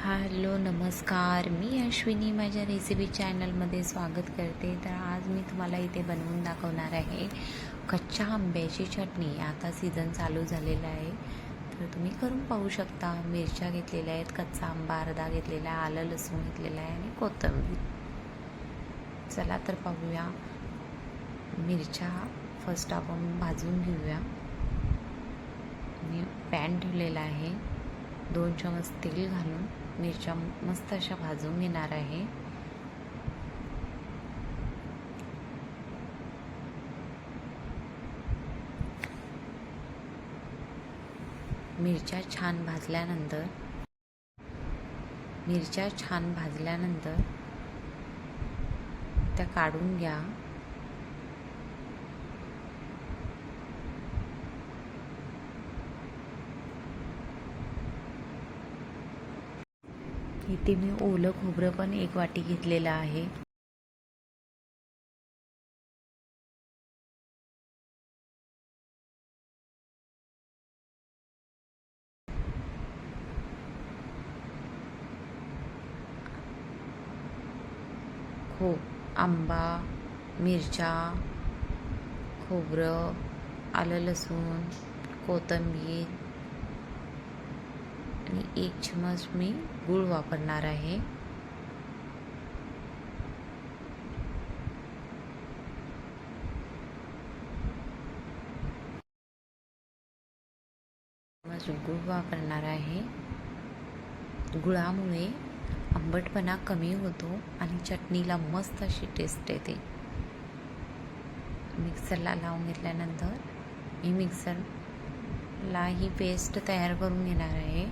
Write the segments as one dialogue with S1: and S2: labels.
S1: Hello नमस्कार, मी अश्विनी माझ्या recipe चॅनलमध्ये स्वागत करते. तर आज मी तुम्हाला इथे बनवून दाखवणार आहे कच्च्या आंब्याची चटणी. आता सीझन चालू झालेला आहे तर तुम्ही करून पाहू शकता. मिरच्या घेतलेल्या आहेत, कच्चा आंबा अर्धा घेतलेला आहे, आलं लसूण घेतलेलं आहे आणि कोथिंबीर. चला तर पाहूया. मिरच्या फर्स्ट आपण भाजून घेऊया. मी पॅन ठेवलेला आहे, 2 चमच तेल घालून मिरच्या मस्त अशा भाजून घेणार आहे. मिरच्या छान भाजल्यानंतर त्या काढून घ्या. इथे मी ओलं खोबरं पण 1 वाटी घेतलेलं आहे. आंबा, मिरच्या, खोबरं, आलं लसूण, कोथिंबीर आणि 1 चमच मी गूळ वापरणार आहे. गूळ वापरणार आहे. गुळामुळे आंबटपणा कमी होतो आणि चटणीला मस्त अशी टेस्ट येते. मिक्सरला लावून घेतल्यानंतर मी मिक्सरला ही पेस्ट तयार करून घेणार आहे.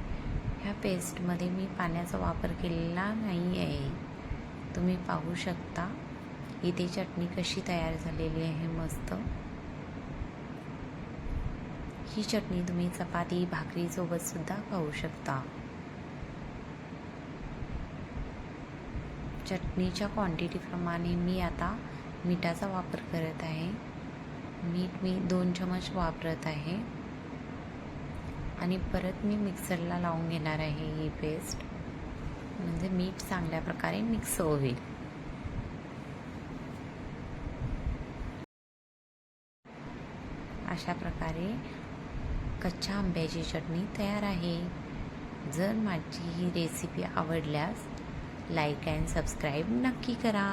S1: ह्या पेस्टमध्ये मी पाण्याचा वापर केलेला नाही आहे. तुम्ही पाहू शकता इथे चटणी कशी तयार झालेली आहे मस्त. ही चटणी तुम्ही चपाती भाकरीसोबत सुद्धा खाऊ शकता. चटणीच्या क्वांटिटीप्रमाणे मी आता मिठाचा वापर करत आहे. मीठ मी 2 चमच वापरत आहे आणि परत मी मिक्सरला लावून घेणार आहे ही पेस्ट, म्हणजे मीठ चांगल्या प्रकारे मिक्स होईल. अशा प्रकारे कच्च्या आंब्याची चटणी तयार आहे. जर माझी ही रेसिपी आवडल्यास लाईक अँड सबस्क्राईब नक्की करा.